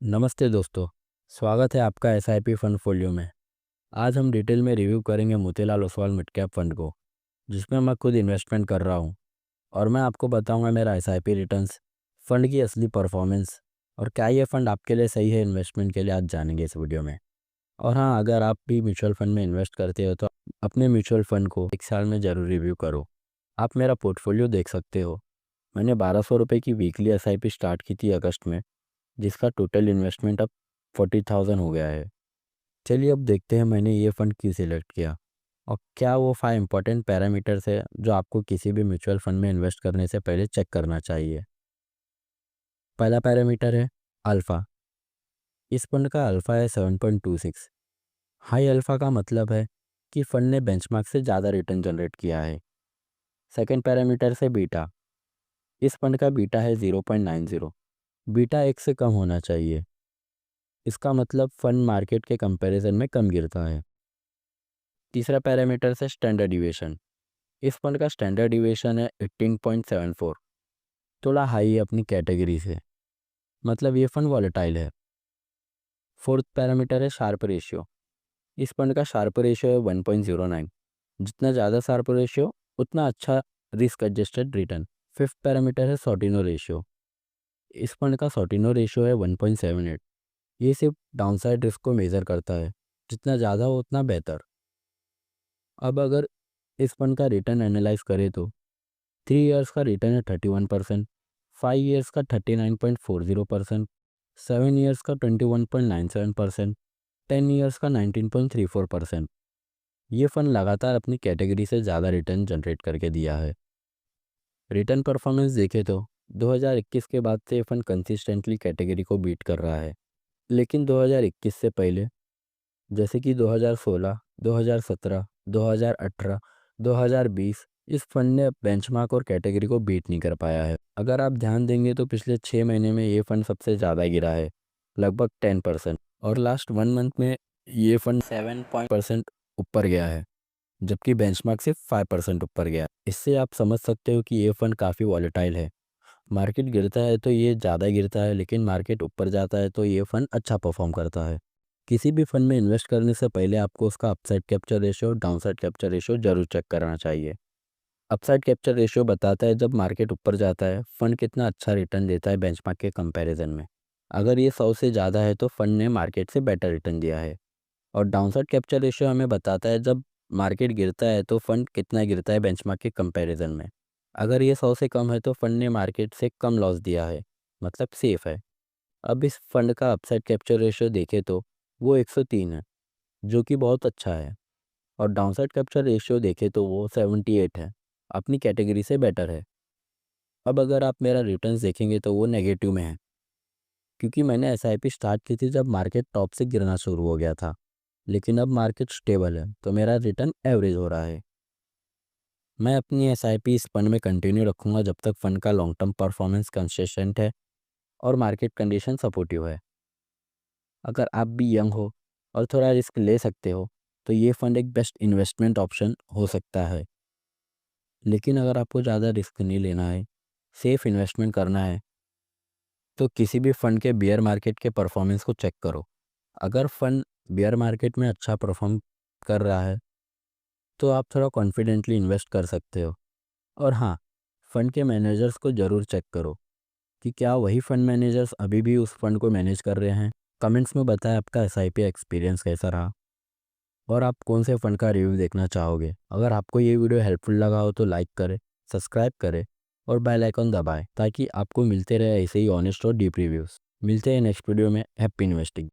नमस्ते दोस्तों। स्वागत है आपका एसआईपी फंड फोलियो में। आज हम डिटेल में रिव्यू करेंगे Motilal Oswal mid cap fund को, जिसमें मैं खुद इन्वेस्टमेंट कर रहा हूं। और मैं आपको बताऊंगा मेरा एसआईपी रिटर्न्स, फंड की असली परफॉर्मेंस और क्या ये फंड आपके लिए सही है इन्वेस्टमेंट के लिए, आज जानेंगे इस वीडियो में। और हाँ, अगर आप भी म्यूचुअल फंड में इन्वेस्ट करते हो तो अपने म्यूचुअल फंड को एक साल में ज़रूर रिव्यू करो। आप मेरा पोर्टफोलियो देख सकते हो। मैंने 1200 रुपये की वीकली एसआईपी स्टार्ट की थी अगस्त में, जिसका टोटल इन्वेस्टमेंट अब 40,000 हो गया है। चलिए अब देखते हैं मैंने ये फ़ंड क्यों सिलेक्ट किया और क्या वो 5 इंपॉर्टेंट पैरामीटर्स है जो आपको किसी भी म्यूचुअल फंड में इन्वेस्ट करने से पहले चेक करना चाहिए। पहला पैरामीटर है अल्फ़ा। इस फंड का अल्फ़ा है 7.26। हाई अल्फ़ा का मतलब है कि फंड ने बेंचमार्क से ज़्यादा रिटर्न जनरेट किया है। सेकेंड पैरामीटर से बीटा। इस फंड का बीटा है 0.90। बीटा 1 से कम होना चाहिए। इसका मतलब फंड मार्केट के कंपैरिजन में कम गिरता है। तीसरा पैरामीटर है स्टैंडर्ड डिविएशन। इस फंड का स्टैंडर्ड डिविएशन है 18.74, थोड़ा हाई है अपनी कैटेगरी से, मतलब ये फंड वॉलेटाइल है। फोर्थ पैरामीटर है शार्प रेशियो। इस फंड का शार्प रेशियो है 1.09। जितना ज़्यादा शार्प रेशियो उतना अच्छा risk adjusted return. Fifth parameter है सॉर्टिनो रेशियो। इस फंड का सॉर्टिनो रेशियो है 1.78। ये सिर्फ डाउनसाइड रिस्क को मेज़र करता है, जितना ज़्यादा हो उतना बेहतर। अब अगर इस फंड का रिटर्न एनालाइज करें तो 3 इयर्स का रिटर्न है 31%, 5 इयर्स का 39.40%, 7 इयर्स का 21.97%, 10 इयर्स का 19.34%। ये फंड लगातार अपनी कैटेगरी से ज़्यादा रिटर्न जनरेट करके दिया है। रिटर्न परफॉर्मेंस देखें तो 2021 के बाद से ये फंड कंसिस्टेंटली कैटेगरी को बीट कर रहा है। लेकिन 2021 से पहले, जैसे कि 2016, 2017, 2018, 2020, इस फंड ने बेंचमार्क और कैटेगरी को बीट नहीं कर पाया है। अगर आप ध्यान देंगे तो पिछले 6 महीने में ये फंड सबसे ज़्यादा गिरा है, लगभग 10%। और लास्ट 1 मंथ में ये फंड 7% ऊपर गया है, जबकि बेंचमार्क सिर्फ 5% ऊपर गया है। इससे आप समझ सकते हो कि ये फंड काफ़ी वॉलेटाइल है। मार्केट गिरता है तो ये ज़्यादा गिरता है, लेकिन मार्केट ऊपर जाता है तो ये फंड अच्छा परफॉर्म करता है। किसी भी फंड में इन्वेस्ट करने से पहले आपको उसका अपसाइड कैप्चर रेशियो और डाउनसाइड कैप्चर रेशियो जरूर चेक करना चाहिए। अपसाइड कैप्चर रेशियो बताता है जब मार्केट ऊपर जाता है फंड कितना अच्छा रिटर्न देता है बेंचमार्क के कंपैरिजन में। अगर ये 100 से ज़्यादा है तो फंड ने मार्केट से बेटर रिटर्न दिया है। और डाउनसाइड कैप्चर रेशियो हमें बताता है जब मार्केट गिरता है तो फंड कितना गिरता है बेंचमार्क के कंपैरिजन में। अगर ये 100 से कम है तो फंड ने मार्केट से कम लॉस दिया है, मतलब सेफ है। अब इस फंड का अपसाइड कैप्चर रेशियो देखें तो वो 103 है, जो कि बहुत अच्छा है। और डाउनसाइड कैप्चर रेशियो देखें तो वो 78 है, अपनी कैटेगरी से बेटर है। अब अगर आप मेरा रिटर्न्स देखेंगे तो वो नेगेटिव में है, क्योंकि मैंने एसआईपी स्टार्ट की थी जब मार्केट टॉप से गिरना शुरू हो गया था। लेकिन अब मार्केट स्टेबल है तो मेरा रिटर्न एवरेज हो रहा है। मैं अपनी एसआईपी इस फंड में कंटिन्यू रखूंगा जब तक फंड का लॉन्ग टर्म परफॉर्मेंस कंसिस्टेंट है और मार्केट कंडीशन सपोर्टिव है। अगर आप भी यंग हो और थोड़ा रिस्क ले सकते हो तो ये फंड एक बेस्ट इन्वेस्टमेंट ऑप्शन हो सकता है। लेकिन अगर आपको ज़्यादा रिस्क नहीं लेना है, सेफ इन्वेस्टमेंट करना है, तो किसी भी फंड के बियर मार्केट के परफॉर्मेंस को चेक करो। अगर फंड बियर मार्केट में अच्छा परफॉर्म कर रहा है तो आप थोड़ा कॉन्फिडेंटली इन्वेस्ट कर सकते हो। और हाँ, फंड के मैनेजर्स को ज़रूर चेक करो कि क्या वही फंड मैनेजर्स अभी भी उस फंड को मैनेज कर रहे हैं। कमेंट्स में बताएं आपका एसआईपी एक्सपीरियंस कैसा रहा और आप कौन से फंड का रिव्यू देखना चाहोगे। अगर आपको ये वीडियो हेल्पफुल लगा हो तो लाइक करें, सब्सक्राइब करें और बेल आइकन दबाएं ताकि आपको मिलते रहे ऐसे ही ऑनेस्ट और डीप रिव्यूज़। मिलते हैं नेक्स्ट वीडियो में। Happy investing.